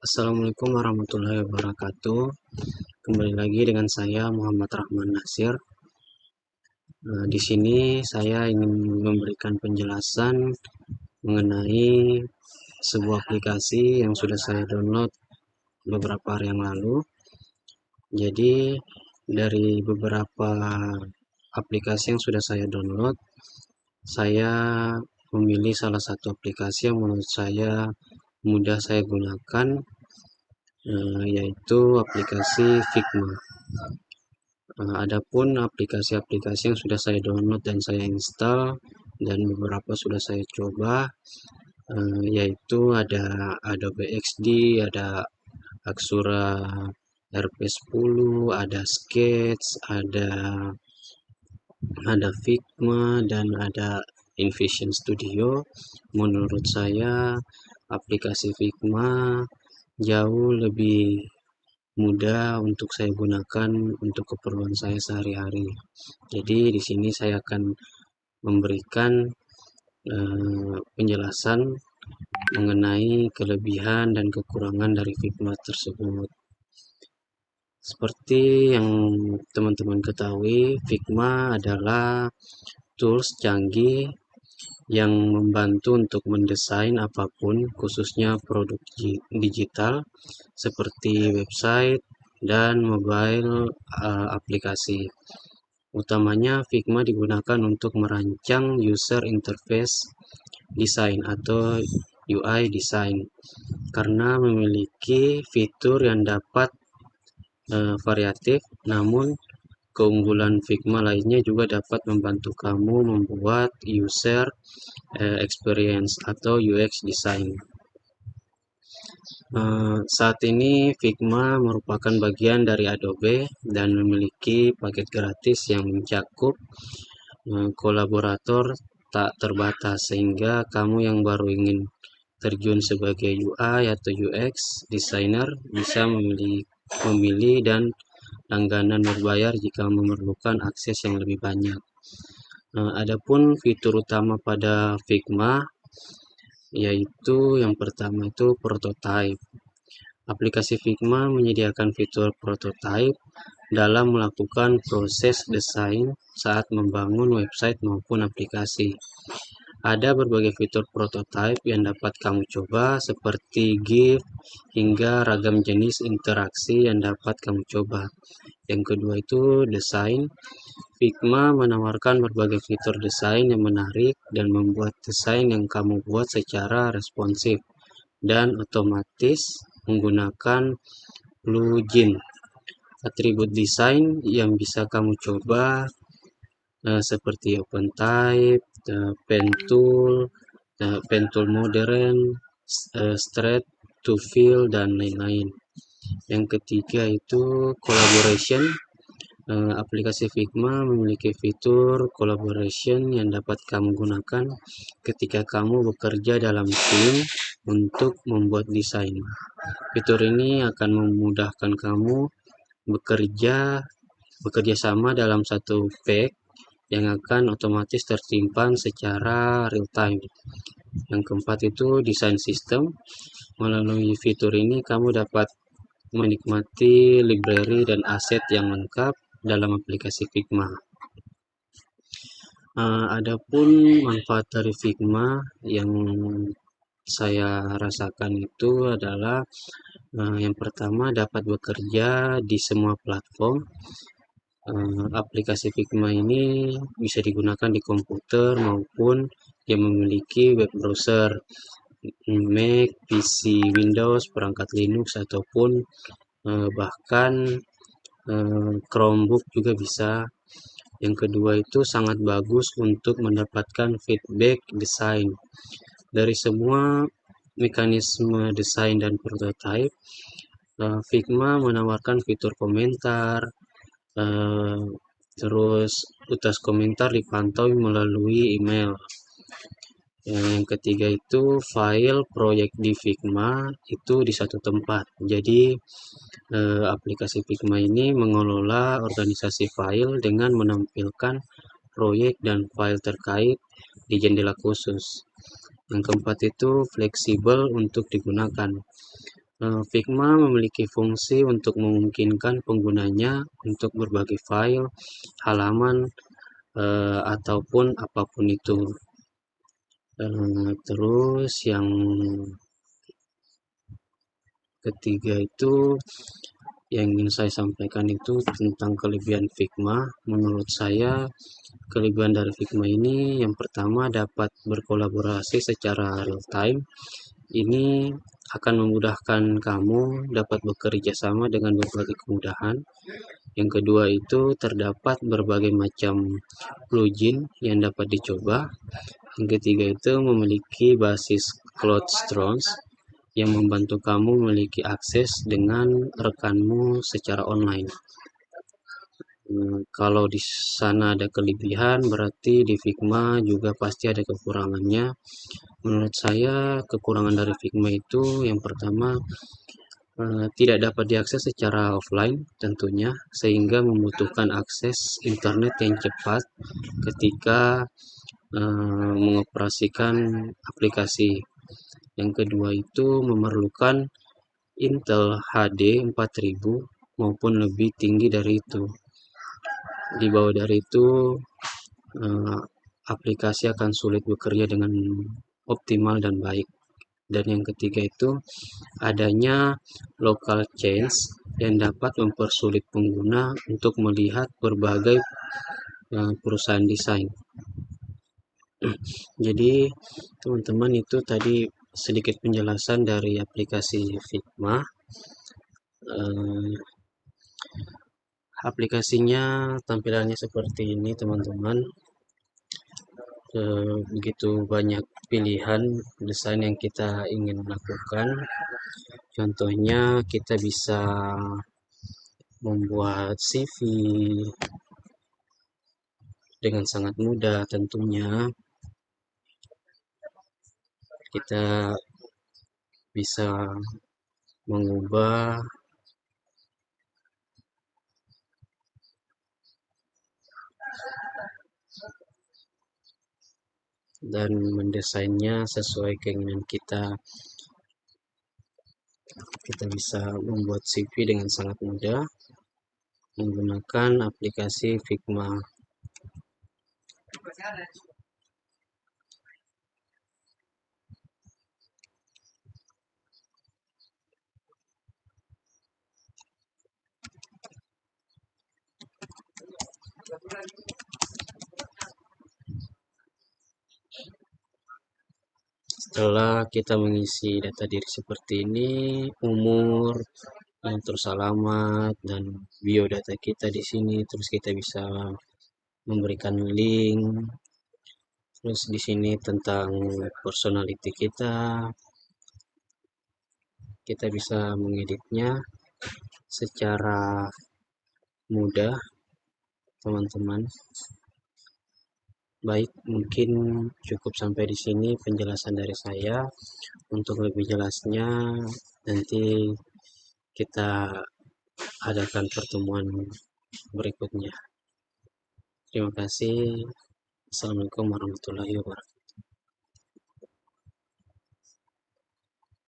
Assalamualaikum warahmatullahi wabarakatuh. Kembali lagi dengan saya Muhammad Rahman Nasir. Di sini saya ingin memberikan penjelasan mengenai sebuah aplikasi yang sudah saya download beberapa hari yang lalu. Jadi dari beberapa aplikasi yang sudah saya download, saya memilih salah satu aplikasi yang menurut saya mudah saya gunakan, yaitu aplikasi Figma. Adapun aplikasi-aplikasi yang sudah saya download dan saya install dan beberapa sudah saya coba, yaitu ada Adobe XD, ada Axura RP10, ada Sketch, ada Figma, dan ada InVision Studio. Menurut saya aplikasi Figma jauh lebih mudah untuk saya gunakan untuk keperluan saya sehari-hari. Jadi di sini saya akan memberikan penjelasan mengenai kelebihan dan kekurangan dari Figma tersebut. Seperti yang teman-teman ketahui, Figma adalah tools canggih yang membantu untuk mendesain apapun, khususnya produk digital seperti website dan mobile aplikasi. Utamanya Figma digunakan untuk merancang user interface design atau UI design karena memiliki fitur yang dapat variatif. Namun keunggulan Figma lainnya juga dapat membantu kamu membuat user experience atau UX design. Saat ini Figma merupakan bagian dari Adobe dan memiliki paket gratis yang mencakup kolaborator tak terbatas, sehingga kamu yang baru ingin terjun sebagai UI atau UX designer bisa memilih dan langganan berbayar jika memerlukan akses yang lebih banyak. Adapun fitur utama pada Figma, yaitu yang pertama itu prototype. Aplikasi Figma menyediakan fitur prototype dalam melakukan proses desain saat membangun website maupun aplikasi. Ada berbagai fitur prototype yang dapat kamu coba, seperti GIF hingga ragam jenis interaksi yang dapat kamu coba. Yang kedua itu desain. Figma menawarkan berbagai fitur desain yang menarik dan membuat desain yang kamu buat secara responsif dan otomatis menggunakan plugin. Atribut desain yang bisa kamu coba seperti OpenType, Pen Tool Modern, Straight to Fill, dan lain-lain. Yang ketiga itu collaboration. Aplikasi Figma memiliki fitur collaboration yang dapat kamu gunakan ketika kamu bekerja dalam tim untuk membuat desain. Fitur ini akan memudahkan kamu bekerja sama dalam satu pack yang akan otomatis tersimpan secara real time. Yang keempat itu desain sistem. Melalui fitur ini kamu dapat menikmati library dan aset yang lengkap dalam aplikasi Figma. Adapun manfaat dari Figma yang saya rasakan itu adalah yang pertama, dapat bekerja di semua platform. Aplikasi Figma ini bisa digunakan di komputer maupun yang memiliki web browser, Mac, PC Windows, perangkat Linux, ataupun bahkan Chromebook juga bisa. Yang kedua itu sangat bagus untuk mendapatkan feedback desain. Dari semua mekanisme desain dan prototype, Figma menawarkan fitur komentar, terus utas komentar dipantau melalui email. Yang ketiga itu file proyek di Figma itu di satu tempat. Jadi aplikasi Figma ini mengelola organisasi file dengan menampilkan proyek dan file terkait di jendela khusus. Yang keempat itu fleksibel untuk digunakan. Figma memiliki fungsi untuk memungkinkan penggunanya untuk berbagi file, halaman, ataupun apapun itu. Terus yang ketiga itu yang ingin saya sampaikan itu tentang kelebihan Figma. Menurut saya, kelebihan dari Figma ini yang pertama dapat berkolaborasi secara real time. Ini akan memudahkan kamu dapat bekerja sama dengan berbagai kemudahan. Yang kedua itu terdapat berbagai macam plugin yang dapat dicoba. Yang ketiga itu memiliki basis CloudStorage yang membantu kamu memiliki akses dengan rekanmu secara online. Kalau di sana ada kelebihan, berarti di Figma juga pasti ada kekurangannya. Menurut saya, kekurangan dari Figma itu yang pertama tidak dapat diakses secara offline tentunya, sehingga membutuhkan akses internet yang cepat ketika mengoperasikan aplikasi. Yang kedua itu memerlukan Intel HD 4000 maupun lebih tinggi dari itu. Di bawah dari itu, aplikasi akan sulit bekerja dengan optimal dan baik. Dan yang ketiga itu adanya local change yang dapat mempersulit pengguna untuk melihat berbagai perusahaan desain. Jadi teman-teman, itu tadi sedikit penjelasan dari aplikasi Figma. Aplikasinya tampilannya seperti ini teman-teman. Begitu banyak pilihan desain yang kita ingin lakukan. Contohnya kita bisa membuat CV dengan sangat mudah tentunya. Kita bisa mengubah dan mendesainnya sesuai keinginan kita. Kita bisa membuat CV dengan sangat mudah menggunakan aplikasi Figma. Setelah kita mengisi data diri seperti ini, umur, terus alamat dan biodata kita di sini, terus kita bisa memberikan link. Terus di sini tentang personality kita bisa mengeditnya secara mudah, teman-teman. Baik, mungkin cukup sampai di sini penjelasan dari saya. Untuk lebih jelasnya, nanti kita adakan pertemuan berikutnya. Terima kasih. Assalamualaikum warahmatullahi wabarakatuh.